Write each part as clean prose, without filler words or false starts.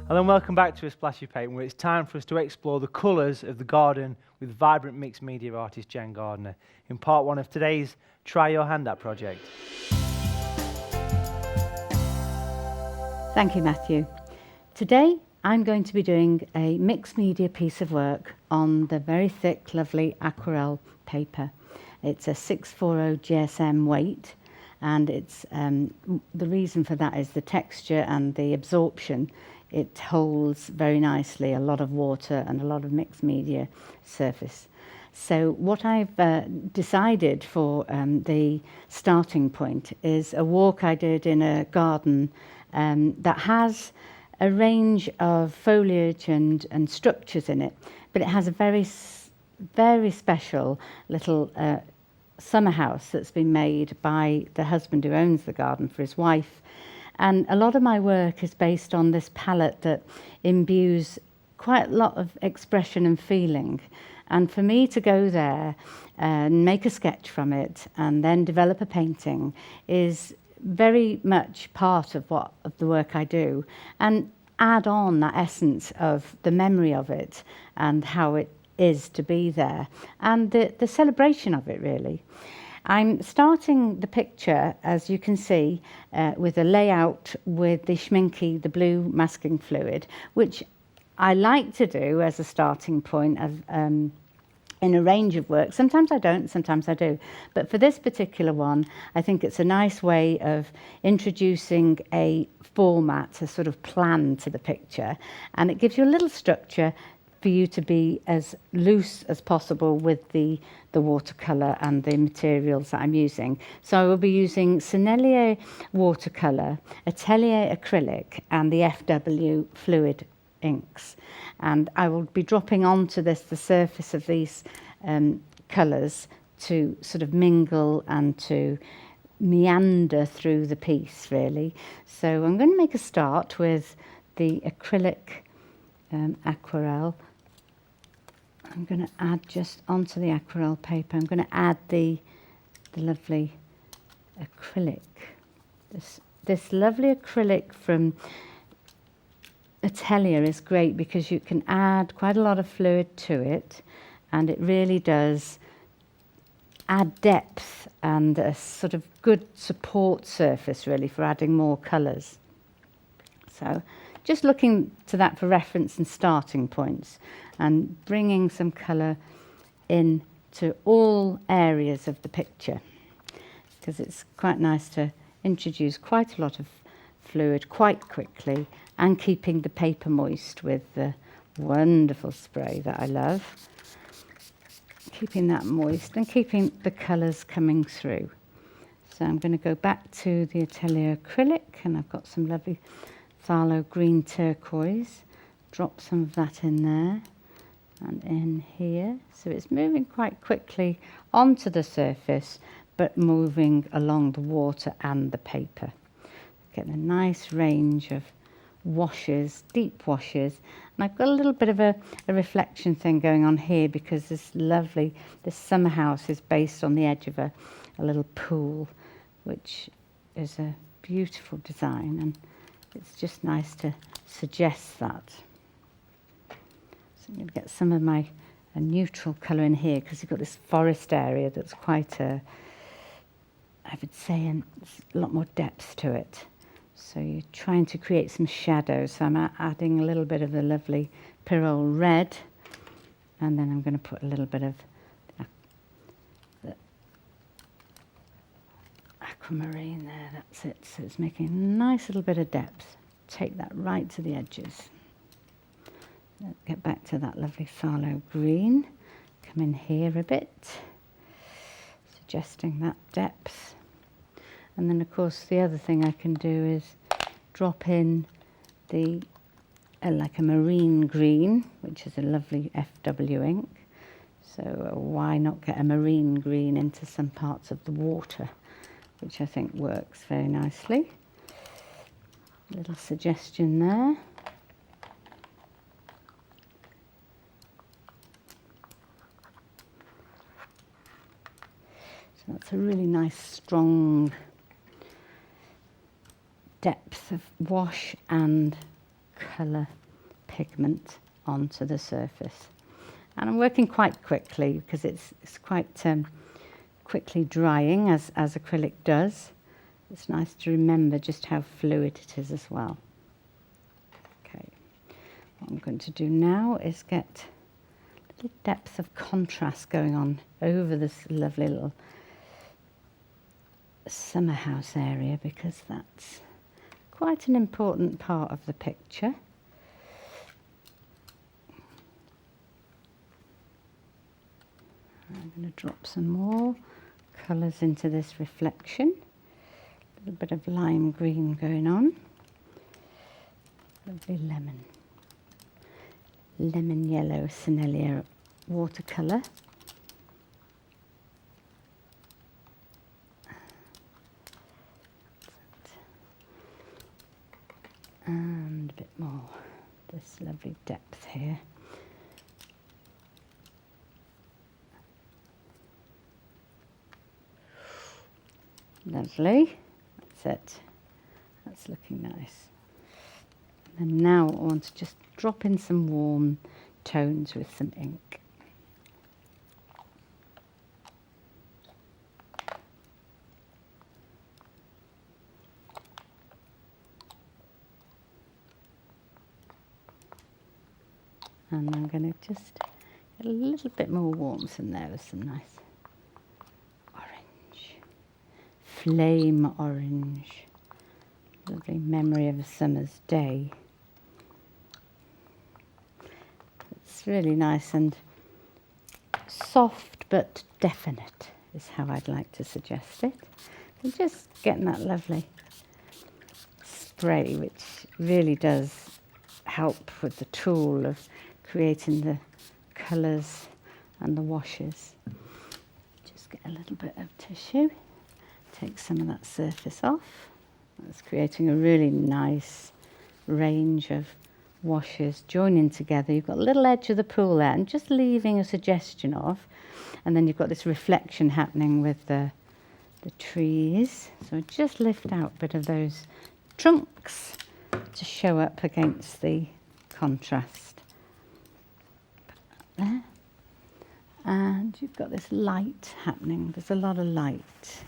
And then welcome back to A Splashy Paint, where it's time for us to explore the colours of the garden with vibrant mixed media artist Jan Gardner in part one of today's Try Your Hand At project. Thank you, Matthew. Today I'm going to be doing a mixed media piece of work on the very thick, lovely aquarelle paper. It's a 640 GSM weight, and it's the reason for that is the texture and the absorption. It holds very nicely a lot of water and a lot of mixed media surface. So what I've decided for the starting point is a walk I did in a garden that has a range of foliage and structures in it, but it has a very special little summer house that's been made by the husband who owns the garden for his wife. And a lot of my work is based on this palette that imbues quite a lot of expression and feeling. And for me to go there and make a sketch from it and then develop a painting is very much part of the work I do, and add on that essence of the memory of it and how it is to be there and the celebration of it, really. I'm starting the picture, as you can see, with a layout with the Schminke, the blue masking fluid, which I like to do as a starting point of, in a range of work. Sometimes I don't, sometimes I do. But for this particular one, I think it's a nice way of introducing a format, a sort of plan to the picture. And it gives you a little structure for you to be as loose as possible with the watercolour and the materials that I'm using. So I will be using Sennelier watercolour, Atelier acrylic and the FW fluid inks. And I will be dropping onto this the surface of these colours to sort of mingle and to meander through the piece, really. So I'm going to make a start with the acrylic aquarelle. I'm going to add just onto the aquarelle paper, I'm going to add the lovely acrylic. This lovely acrylic from Atelier is great because you can add quite a lot of fluid to it, and it really does add depth and a sort of good support surface, really, for adding more colours. So just looking to that for reference and starting points, and bringing some colour in to all areas of the picture, because it's quite nice to introduce quite a lot of fluid quite quickly and keeping the paper moist with the wonderful spray that I love. Keeping that moist and keeping the colours coming through. So I'm going to go back to the Atelier acrylic, and I've got some lovely phthalo green turquoise. Drop some of that in there and in here. So it's moving quite quickly onto the surface, but moving along the water and the paper. Get a nice range of washes, deep washes. And I've got a little bit of a reflection thing going on here because this summer house is based on the edge of a little pool, which is a beautiful design, and it's just nice to suggest that. So I'm going to get some of my neutral colour in here because you've got this forest area that's quite I would say a lot more depth to it. So you're trying to create some shadows. So I'm adding a little bit of the lovely Pyrrole red, and then I'm going to put a little bit of the aquamarine there. That's it. So it's making a nice little bit of depth. Take that right to the edges. Get back to that lovely phthalo green. Come in here a bit, suggesting that depth. And then, of course, the other thing I can do is drop in the like a marine green, which is a lovely FW ink. So why not get a marine green into some parts of the water, which I think works very nicely. A little suggestion there. So that's a really nice, strong depth of wash and colour pigment onto the surface. And I'm working quite quickly because it's quite quickly drying as acrylic does. It's nice to remember just how fluid it is as well. Okay, what I'm going to do now is get a little depth of contrast going on over this lovely little summer house area, because that's quite an important part of the picture. I'm going to drop some more colours into this reflection. A little bit of lime green going on. Lovely lemon yellow Sennelier watercolour. And a bit more, this lovely depth here. Lovely, that's it, that's looking nice. And now I want to just drop in some warm tones with some ink. And I'm going to just get a little bit more warmth in there with some nice orange, flame orange, lovely memory of a summer's day. It's really nice and soft but definite is how I'd like to suggest it. And just getting that lovely spray, which really does help with the tool of creating the colours and the washes. Just get a little bit of tissue, take some of that surface off. That's creating a really nice range of washes joining together. You've got a little edge of the pool there and just leaving a suggestion of, and then you've got this reflection happening with the trees. So just lift out a bit of those trunks to show up against the contrast. There. And you've got this light happening. There's a lot of light.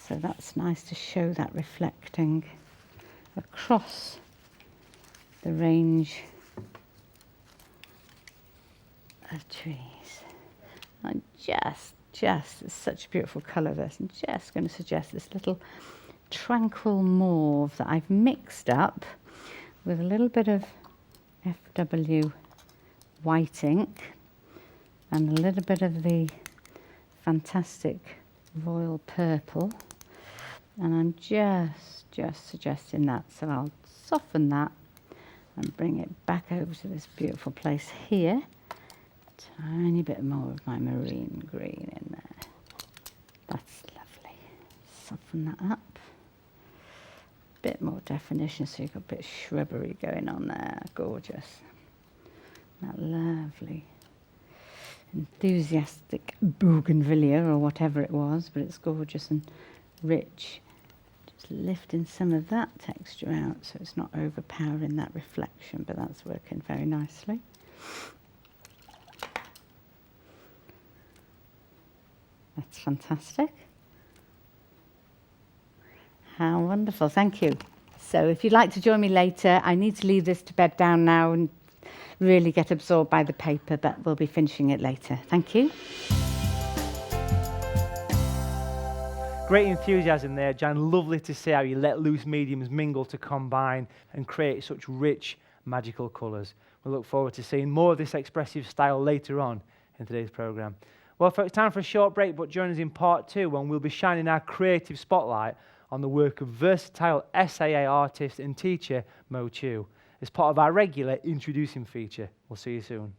So that's nice to show that reflecting across the range of trees. And just, it's such a beautiful colour this. I'm just going to suggest this little tranquil mauve that I've mixed up with a little bit of FW white ink and a little bit of the fantastic royal purple, and I'm just suggesting that. So I'll soften that and bring it back over to this beautiful place here. Tiny bit more of my marine green in there. That's lovely. Soften that up. Bit more definition, so you've got a bit of shrubbery going on there. Gorgeous. That lovely enthusiastic bougainvillea or whatever it was, but it's gorgeous and rich. Just lifting some of that texture out so it's not overpowering that reflection, but that's working very nicely. That's fantastic. How wonderful, thank you. So if you'd like to join me later, I need to leave this to bed down now and really get absorbed by the paper, but we'll be finishing it later. Thank you. Great enthusiasm there, Jan. Lovely to see how you let loose mediums mingle to combine and create such rich, magical colours. We look forward to seeing more of this expressive style later on in today's programme. Well, folks, time for a short break, but join us in part 2 when we'll be shining our creative spotlight on the work of versatile SAA artist and teacher Mo Teeuw as part of our regular introducing feature. We'll see you soon.